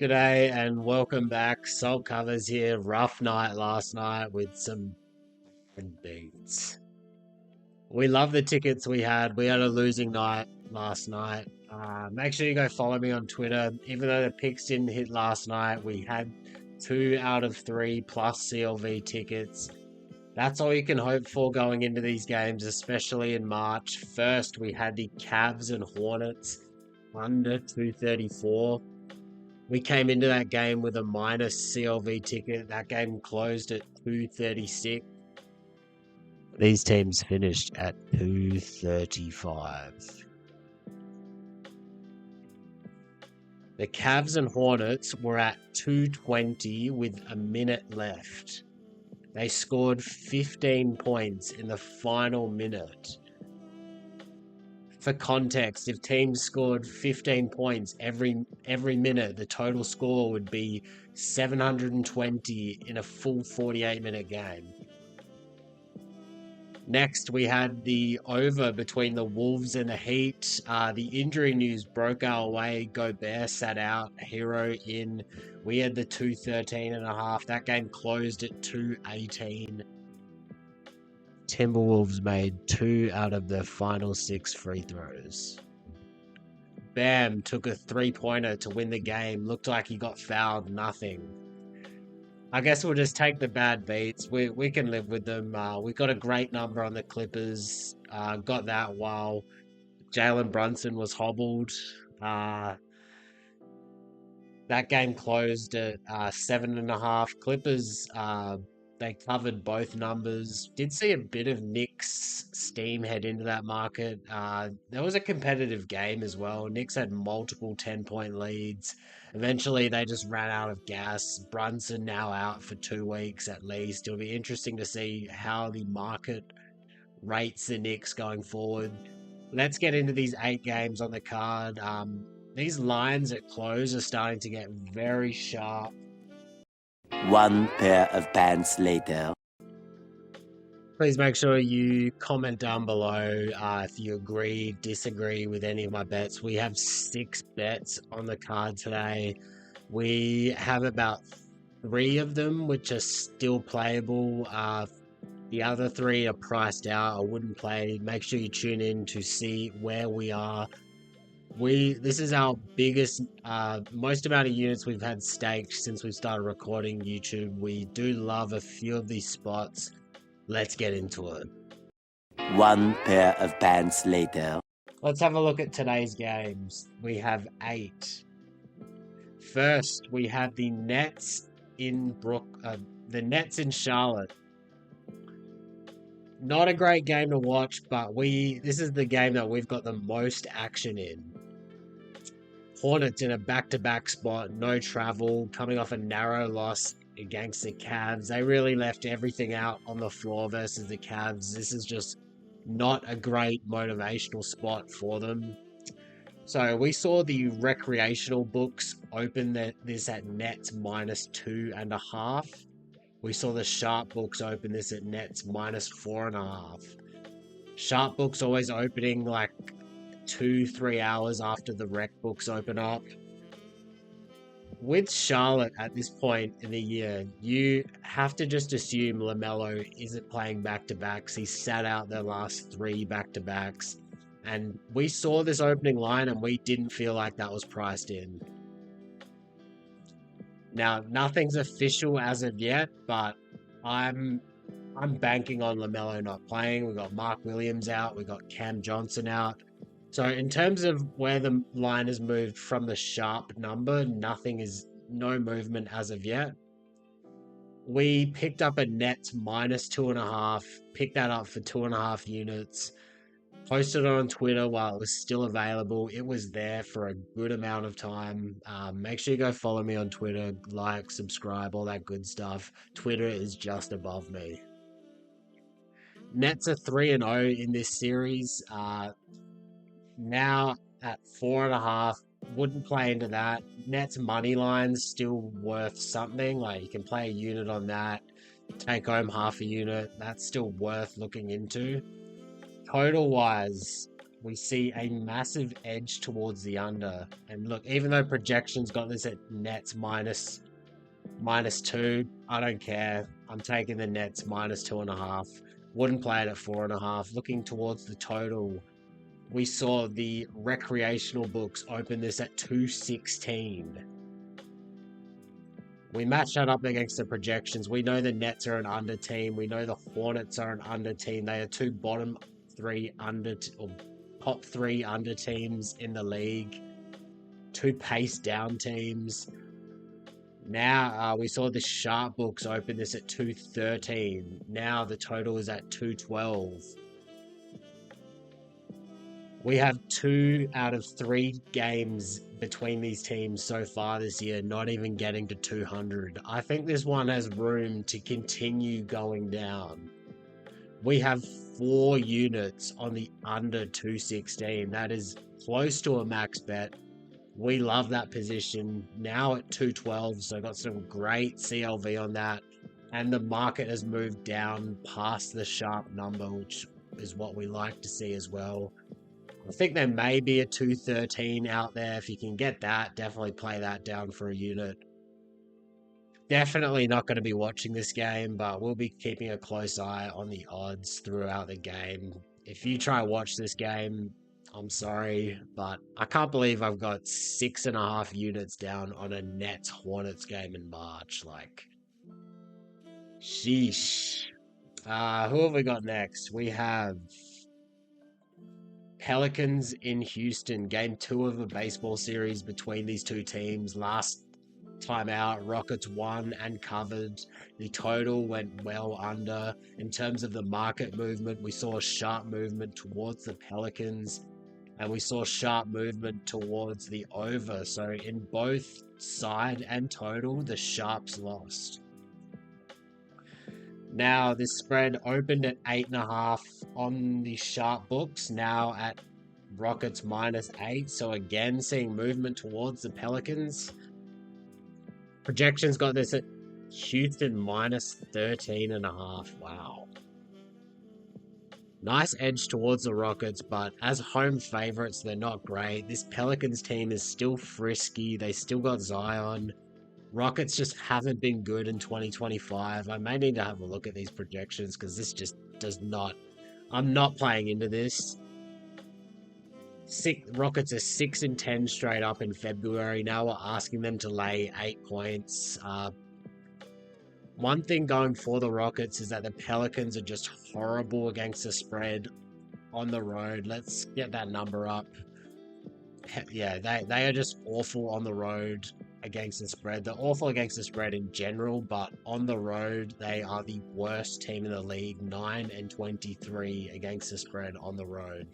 G'day and welcome back. Salt Covers here. Rough night last night with some beats. We love the tickets we had. We had a losing night last night. Make sure you go follow me on Twitter. Even though the picks didn't hit last night, we had 2 out of 3 plus CLV tickets. That's all you can hope for going into these games, especially in March. First, we had the Cavs and Hornets under 234. We came into that game with a minus CLV ticket. That game closed at 236. These teams finished at 235. The Cavs and Hornets were at 220 with a minute left. They scored 15 points in the final minute. For context, if teams scored 15 points every minute, the total score would be 720 in a full 48-minute game. Next, we had the over between the Wolves and the Heat. The injury news broke our way. Gobert sat out, Hero in. We had the 213.5. That game closed at 218. Timberwolves made 2 out of their final 6 free throws. Bam took a 3-pointer to win the game. Looked like he got fouled, nothing. I guess we'll just take the bad beats. We can live with them. We got a great number on the Clippers. Got that while Jalen Brunson was hobbled. That game closed at 7.5. Clippers, they covered both numbers. Did see a bit of Knicks steam head into that market. There was a competitive game as well. Knicks had multiple 10-point leads. Eventually, they just ran out of gas. Brunson now out for 2 weeks at least. It'll be interesting to see how the market rates the Knicks going forward. Let's get into these 8 games on the card. These lines at close are starting to get very sharp. One pair of pants later. Please make sure you comment down below if you agree, disagree with any of my bets. We have 6 bets on the card today. We have about 3 of them which are still playable. The other 3 are priced out. I wouldn't play. Make sure you tune in to see where we are. This is our biggest, most amount of units we've had staked since we started recording YouTube. We do love a few of these spots. Let's get into it. One pair of pants later. Let's have a look at today's games. We have 8. First, we have the Nets in Charlotte. Not a great game to watch, but this is the game that we've got the most action in. Hornets in a back-to-back spot, no travel, coming off a narrow loss against the Cavs. They really left everything out on the floor versus the Cavs. This is just not a great motivational spot for them. So we saw the recreational books open this at Nets minus 2.5. We saw the sharp books open this at Nets minus 4.5. Sharp books always opening like 2-3 hours after the rec books open up. With Charlotte at this point in the year, you have to just assume LaMelo isn't playing back-to-backs. He sat out their last 3 back-to-backs. And we saw this opening line and we didn't feel like that was priced in. Now, nothing's official as of yet, but I'm banking on LaMelo not playing. We got Mark Williams out. We got Cam Johnson out. So in terms of where the line has moved from the sharp number, no movement as of yet. We picked up a Nets minus 2.5, picked that up for 2.5 units, posted it on Twitter while it was still available. It was there for a good amount of time. Make sure you go follow me on Twitter, like, subscribe, all that good stuff. Twitter is just above me. Nets are 3-0 in this series. Now at 4.5, wouldn't play into that. Nets money line's still worth something. Like you can play a unit on that, take home half a unit. That's still worth looking into. Total wise, we see a massive edge towards the under. And look, even though projections got this at Nets -2, I don't care. I'm taking the Nets -2.5. Wouldn't play it at 4.5. Looking towards the total, we saw the recreational books open this at 216. We match that up against the projections. We know the Nets are an under team. We know the Hornets are an under team. They are two bottom three under or top three under teams in the league. Two pace down teams. Now we saw the sharp books open this at 213. Now the total is at 212. We have 2 out of 3 games between these teams so far this year, not even getting to 200. I think this one has room to continue going down. We have 4 units on the under 216. That is close to a max bet. We love that position. Now at 212, so got some great CLV on that. And the market has moved down past the sharp number, which is what we like to see as well. I think there may be a 213 out there. If you can get that, definitely play that down for a unit. Definitely not going to be watching this game, but we'll be keeping a close eye on the odds throughout the game. If you try watch this game, I'm sorry, but I can't believe I've got 6.5 units down on a Nets Hornets game in March. Like, sheesh. Who have we got next? We have Pelicans in Houston, game 2 of a baseball series between these two teams. Last time out, Rockets won and covered. The total went well under. In terms of the market movement, we saw a sharp movement towards the Pelicans, and we saw sharp movement towards the over. So in both side and total, the sharps lost. Now, this spread opened at 8.5 on the sharp books, now at Rockets -8. So again, seeing movement towards the Pelicans. Projections got this at Houston -13.5. Wow. Nice edge towards the Rockets, but as home favorites, they're not great. This Pelicans team is still frisky. They still got Zion. Rockets just haven't been good in 2025. I may need to have a look at these projections because this just does not... I'm not playing into this. Rockets are 6-10 straight up in February. Now we're asking them to lay 8 points. One thing going for the Rockets is that the Pelicans are just horrible against the spread on the road. Let's get that number up. Yeah, they are just awful on the road against the spread. They're awful against the spread in general, but on the road, they are the worst team in the league, 9-23 against the spread on the road.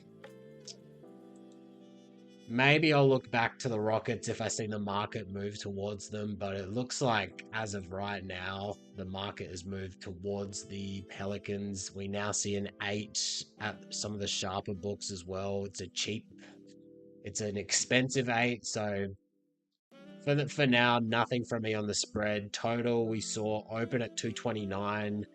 Maybe I'll look back to the Rockets if I see the market move towards them, but it looks like, as of right now, the market has moved towards the Pelicans. We now see an 8 at some of the sharper books as well. It's an expensive 8, so for now, nothing from me on the spread. Total, we saw open at 229,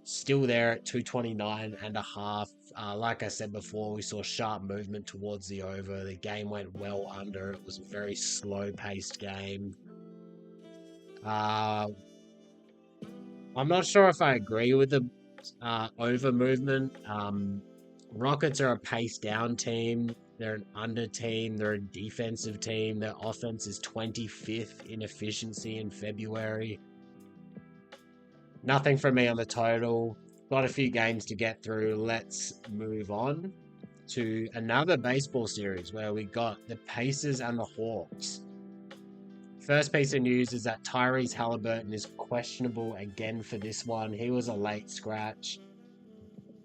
still there at 229.5. Like I said before, we saw sharp movement towards the over. The game went well under. It was a very slow-paced game. I'm not sure if I agree with the over movement. Rockets are a pace-down team. They're an under team. They're a defensive team. Their offense is 25th in efficiency in February. Nothing from me on the total. Got a few games to get through. Let's move on to another baseball series where we got the Pacers and the Hawks. First piece of news is that Tyrese Halliburton is questionable again for this one. He was a late scratch.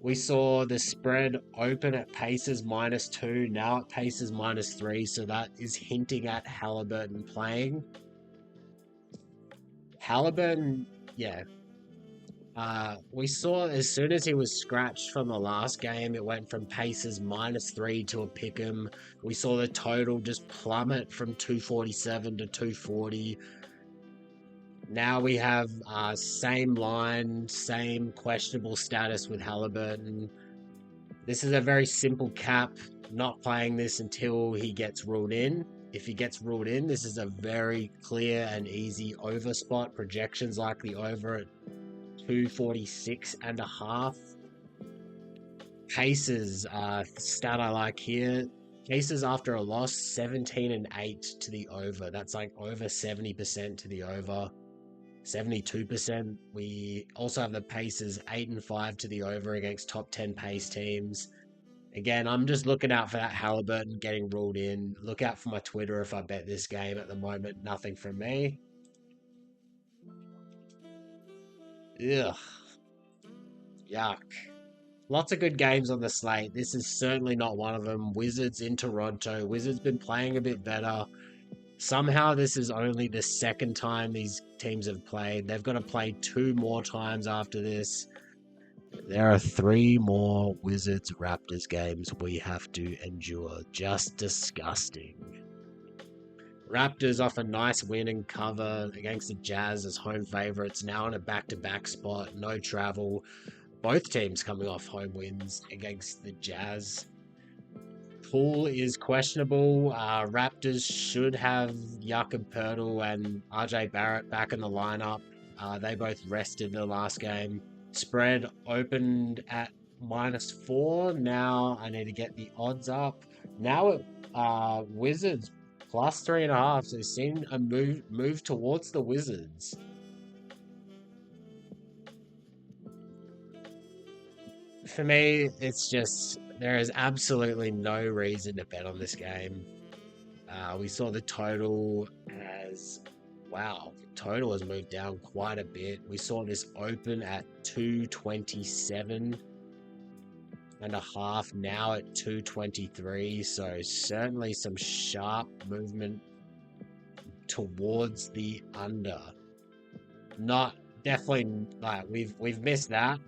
We saw the spread open at Pacers -2, now at Pacers -3, so that is hinting at Halliburton playing. Halliburton, yeah. We saw as soon as he was scratched from the last game, it went from Pacers -3 to a pick'em. We saw the total just plummet from 247 to 240. Now we have same line, same questionable status with Halliburton. This is a very simple cap. not playing this until he gets ruled in. If he gets ruled in, this is a very clear and easy over spot. Projections likely over at 246.5. Cases, stat I like here. Cases after a loss, 17-8 to the over. That's like over 70% to the over. 72%. We also have the Pacers 8-5 to the over against top 10 pace teams. Again, I'm just looking out for that Halliburton getting ruled in. Look out for my Twitter if I bet this game. At the moment, nothing from me. Ugh. Yuck. Lots of good games on the slate. This is certainly not one of them. Wizards in Toronto. Wizards been playing a bit better. Somehow this is only the second time these teams have played. They've got to play 2 more times after this. There are 3 more Wizards Raptors games we have to endure. Just disgusting. Raptors off a nice win and cover against the Jazz as home favourites. Now in a back-to-back spot. No travel. Both teams coming off home wins against the Jazz. Poole is questionable. Raptors should have Jakob Poeltl and RJ Barrett back in the lineup. They both rested the last game. Spread opened at -4. Now I need to get the odds up. Now Wizards +3.5. So seen a move towards the Wizards. For me, it's just there is absolutely no reason to bet on this game. We saw the total as wow, the total has moved down quite a bit. We saw this open at 227.5, now at 223. So certainly some sharp movement towards the under. Not definitely like we've missed that.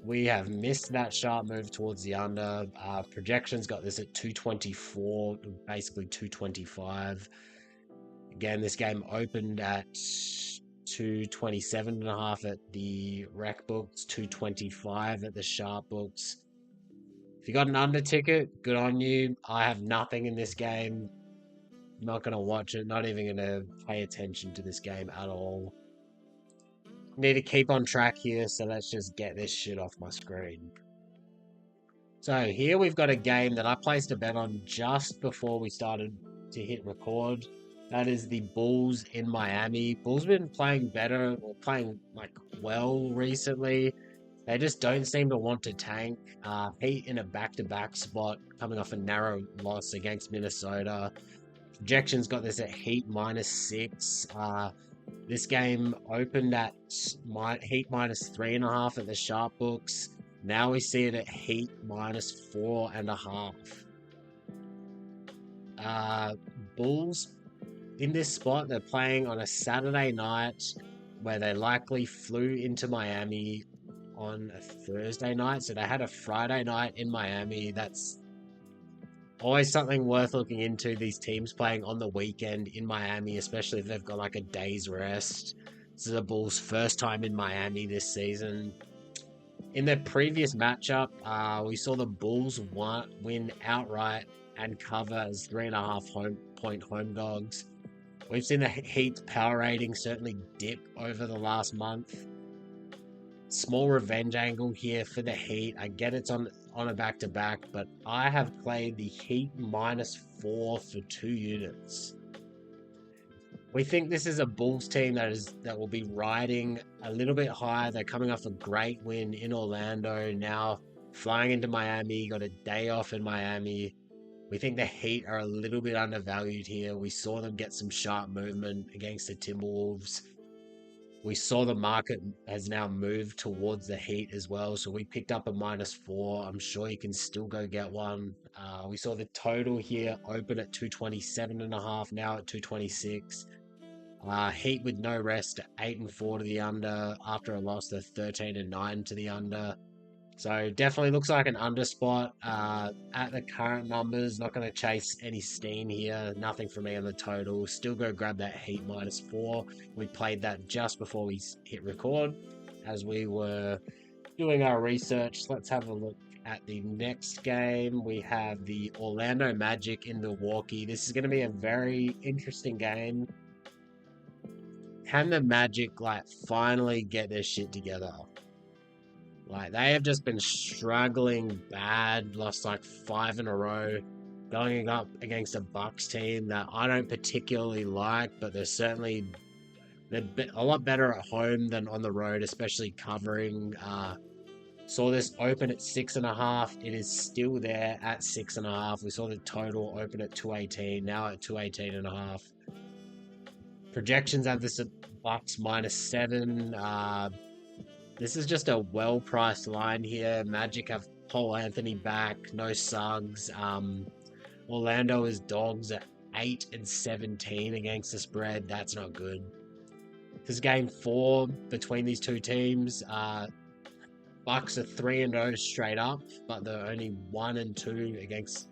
We have missed that sharp move towards the under. Projections got this at 224, basically 225. Again, this game opened at 227.5 at the rec books, 225 at the sharp books. If you got an under ticket, good on you. I have nothing in this game. Not going to watch it. Not even going to pay attention to this game at all. Need to keep on track here, so let's just get this shit off my screen. So here we've got a game that I placed a bet on just before we started to hit record. That is the Bulls in Miami. Bulls been playing better, or playing like well recently. They just don't seem to want to tank. Heat in a back-to-back spot, coming off a narrow loss against Minnesota. Projections got this at Heat -6. This game opened at Heat -3.5 at the sharp books. Now we see it at Heat -4.5. Bulls in this spot, they're playing on a Saturday night where they likely flew into Miami on a Thursday night. So they had a Friday night in Miami. That's always something worth looking into, these teams playing on the weekend in Miami, especially if they've got like a day's rest. This is the Bulls' first time in Miami this season. In their previous matchup, we saw the Bulls win outright and cover as 3.5 point home dogs. We've seen the Heat's power rating certainly dip over the last month. Small revenge angle here for the Heat. I get it's on a back-to-back, but I have played the Heat -4 for 2 units. We think this is a Bulls team that will be riding a little bit higher. They're coming off a great win in Orlando, now flying into Miami, got a day off in Miami. We think the Heat are a little bit undervalued here. We saw them get some sharp movement against the Timberwolves. We saw the market has now moved towards the Heat as well, so we picked up a -4. I'm sure you can still go get one. We saw the total here open at 227.5, now at 226. Heat with no rest, 8-4 to the under after a loss. They're 13-9 to the under. So definitely looks like an under spot at the current numbers. Not going to chase any steam here. Nothing for me on the total. Still go grab that Heat -4. We played that just before we hit record as we were doing our research. Let's have a look at the next game, we have the Orlando Magic in Milwaukee. This is going to be a very interesting game. Can the Magic like finally get their shit together? Like they have just been struggling bad, lost like 5 in a row, going up against a Bucks team that I don't particularly like, but they're a lot better at home than on the road, especially covering. Saw this open at 6.5. It is still there at 6.5. We saw the total open at 218, now at 218.5. Projections have this at Bucks -7. This is just a well-priced line here. Magic have Paul Anthony back, no Suggs. Orlando is dogs at 8 and 17 against the spread. That's not good. This is game 4 between these two teams. Bucks are 3-0 straight up, but they're only 1-2 against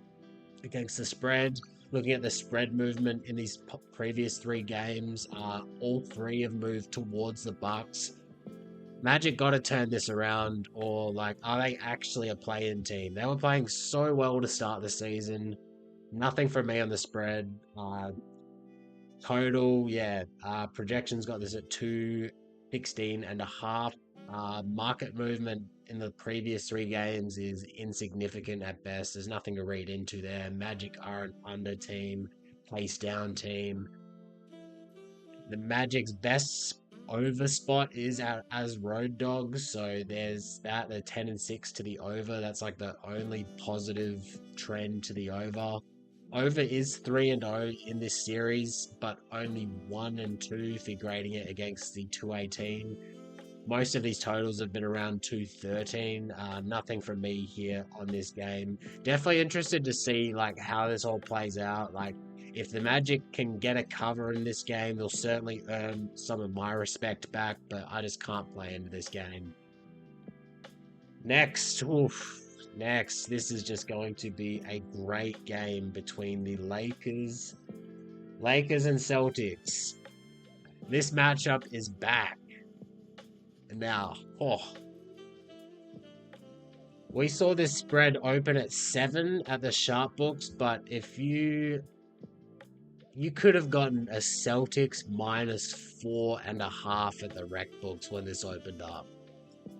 the spread. Looking at the spread movement in these previous 3 games, all 3 have moved towards the Bucks. Magic got to turn this around, or like, are they actually a play-in team? They were playing so well to start the season. Nothing from me on the spread. Total, yeah. Projections got this at 216.5. Market movement in the previous 3 games is insignificant at best. There's nothing to read into there. Magic are an under team, place down team. The Magic's best over spot is as road dogs, so there's that. They're 10 and 6 to the over. That's like the only positive trend to the over. Over is 3-0 in this series, but only 1-2 if you're grading it against the 218. Most of these totals have been around 213. Nothing from me here on this game. Definitely interested to see like how this all plays out. Like if the Magic can get a cover in this game, they'll certainly earn some of my respect back, but I just can't play into this game. Next, this is just going to be a great game between the Lakers and Celtics. This matchup is back. Now, we saw this spread open at 7 at the sharp books, but if you could have gotten a Celtics -4.5 at the rec books when this opened up.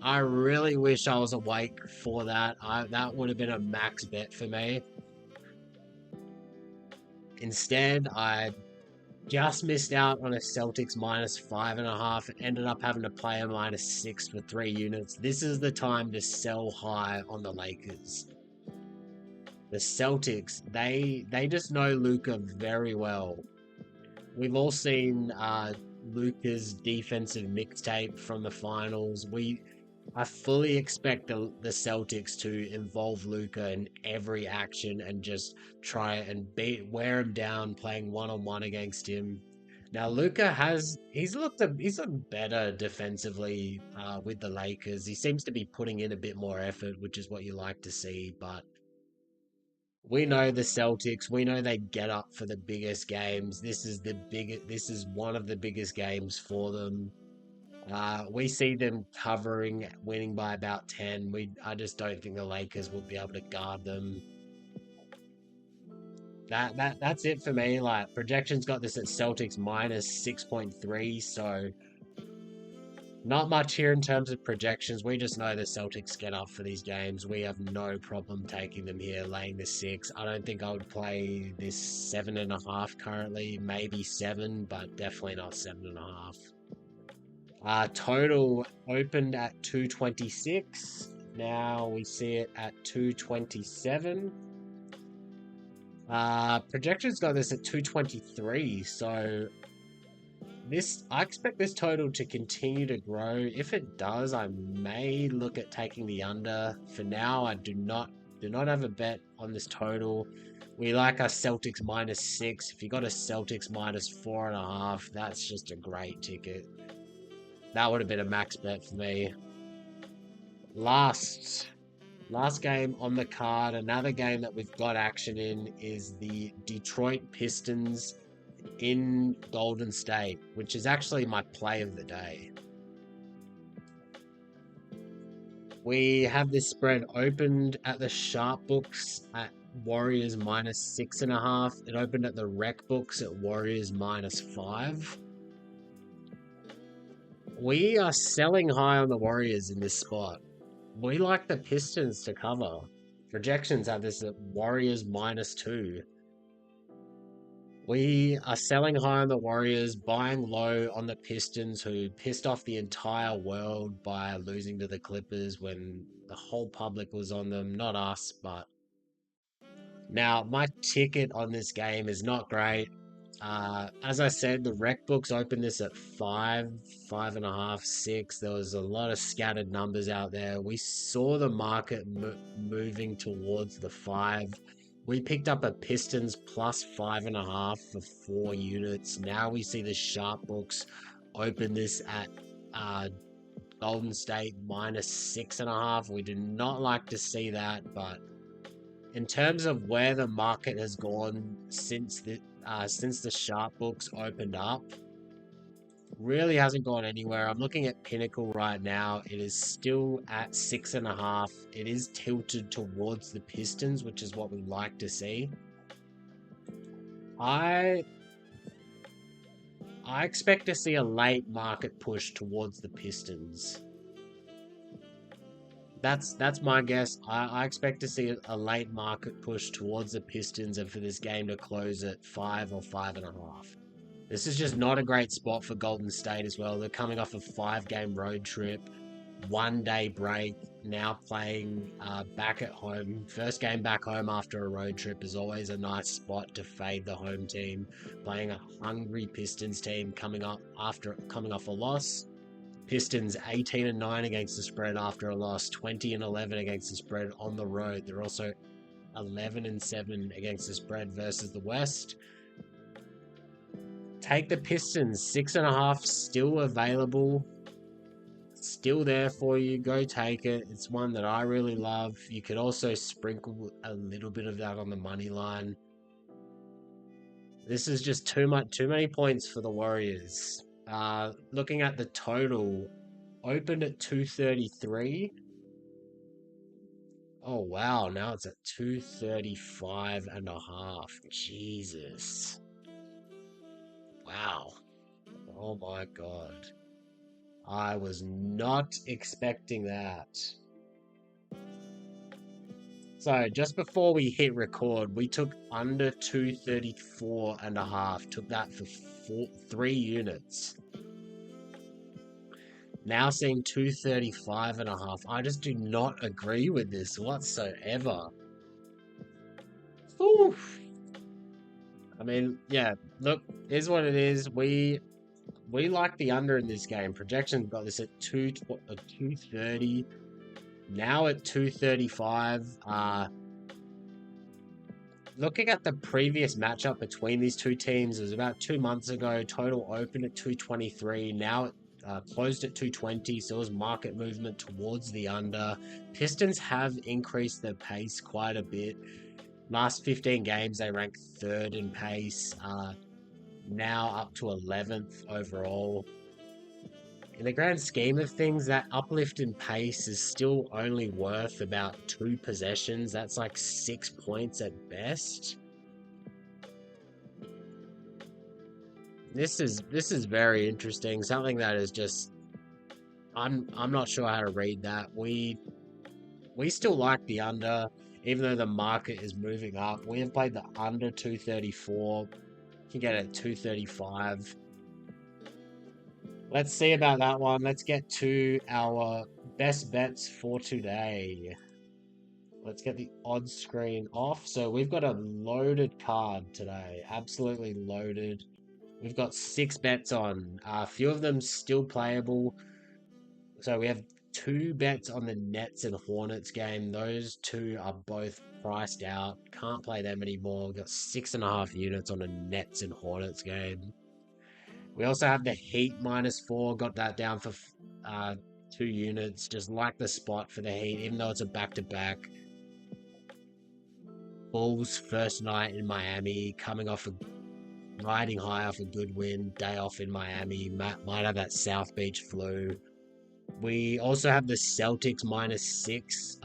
I really wish I was awake for that. That would have been a max bet for me. Instead, I just missed out on a Celtics -5.5. Ended up having to play a -6 for 3 units. This is the time to sell high on the Lakers. The Celtics, they just know Luka very well. We've all seen Luka's defensive mixtape from the finals. I fully expect the Celtics to involve Luka in every action and just try and wear him down playing one-on-one against him. Now Luka he's looked better defensively with the Lakers. He seems to be putting in a bit more effort, which is what you like to see, but we know the Celtics. We know they get up for the biggest games. This is one of the biggest games for them. We see them winning by about 10. I just don't think the Lakers will be able to guard them. That's it for me. Like projections got this at Celtics -6.3, so not much here in terms of projections. We just know the Celtics get up for these games. We have no problem taking them here, laying the 6. I don't think I would play this 7.5 currently. Maybe 7, but definitely not 7.5. Total opened at 226. Now we see it at 227. Projections got this at 223. So I expect this total to continue to grow. If it does, I may look at taking the under. For now, I do not have a bet on this total. We like our Celtics -6. If you got a Celtics -4.5, that's just a great ticket. That would have been a max bet for me. Last game on the card, another game that we've got action in is the Detroit Pistons in Golden State, which is actually my play of the day. We have this spread opened at the sharp books at Warriors -6.5. It opened at the rec books at Warriors -5. We are selling high on the Warriors in this spot. We like the Pistons to cover. Projections have this at Warriors -2. We are selling high on the Warriors, buying low on the Pistons, who pissed off the entire world by losing to the Clippers when the whole public was on them. Not us, but now my ticket on this game is not great. As I said, the rec books opened this at 5.5, 6. There was a lot of scattered numbers out there. We saw the market moving towards the 5. We picked up a Pistons +5.5 for 4 units. Now we see the sharp books open this at Golden State -6.5. We do not like to see that, but in terms of where the market has gone since the sharp books opened up, really hasn't gone anywhere. I'm looking at Pinnacle right now. It is still at 6.5. It is tilted towards the Pistons, which is what we like to see. I expect to see a late market push towards the Pistons. That's my guess. I expect to see a late market push towards the Pistons and for this game to close at 5 or 5.5. This is just not a great spot for Golden State as well. They're coming off a 5-game road trip, 1-day break, now playing back at home. First game back home after a road trip is always a nice spot to fade the home team. Playing a hungry Pistons team coming off a loss. Pistons 18-9 against the spread after a loss, 20-11 against the spread on the road. They're also 11-7 against the spread versus the West. Take the Pistons, 6.5 still available, still there for you. Go take it. It's one that I really love. You could also sprinkle a little bit of that on the money line. This is just too many points for the Warriors. Looking at the total, opened at 233. Oh wow, now it's at 235.5. Jesus. Wow. Oh my god. I was not expecting that. So just before we hit record, we took under 234.5. Took that for 3 units. Now seeing 235.5. I just do not agree with this whatsoever. Oof. I mean, yeah, look, is what it is. We like the under in this game. Projections got this at 230. Now at 235. Looking at the previous matchup between these two teams, it was about 2 months ago. Total opened at 223. Now it closed at 220, so it was market movement towards the under. Pistons have increased their pace quite a bit. Last 15 games, they rank 3rd in pace. Now up to 11th overall. In the grand scheme of things, that uplift in pace is still only worth about 2 possessions. That's like 6 points at best. This is very interesting. Something that is just I'm not sure how to read that. We still like the under, even though the market is moving up. We have played the under 234. You can get it at 235. Let's see about that one. Let's get to our best bets for today. Let's get the odds screen off. So we've got a loaded card today. Absolutely loaded. We've got 6 bets on. A few of them still playable. So we have 2 bets on the Nets and Hornets game. Those 2 are both priced out. Can't play them anymore. We've got 6.5 units on a Nets and Hornets game. We also have the Heat -4. Got that down for 2 units. Just like the spot for the Heat, even though it's a back-to-back. Bulls first night in Miami, coming off riding high off a good win. Day off in Miami. Might have that South Beach flu. We also have the Celtics -6.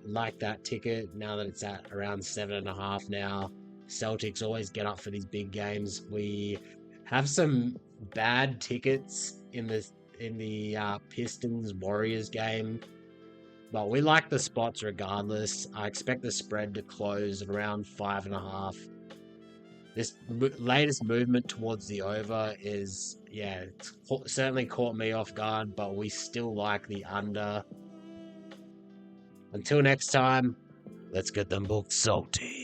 Like that ticket now that it's at around 7.5 now. Celtics always get up for these big games. We have some bad tickets in the Pistons Warriors game, but we like the spots regardless. I expect the spread to close at around 5.5. This latest movement towards the over is, yeah, it's certainly caught me off guard, but we still like the under. Until next time, let's get them books salty.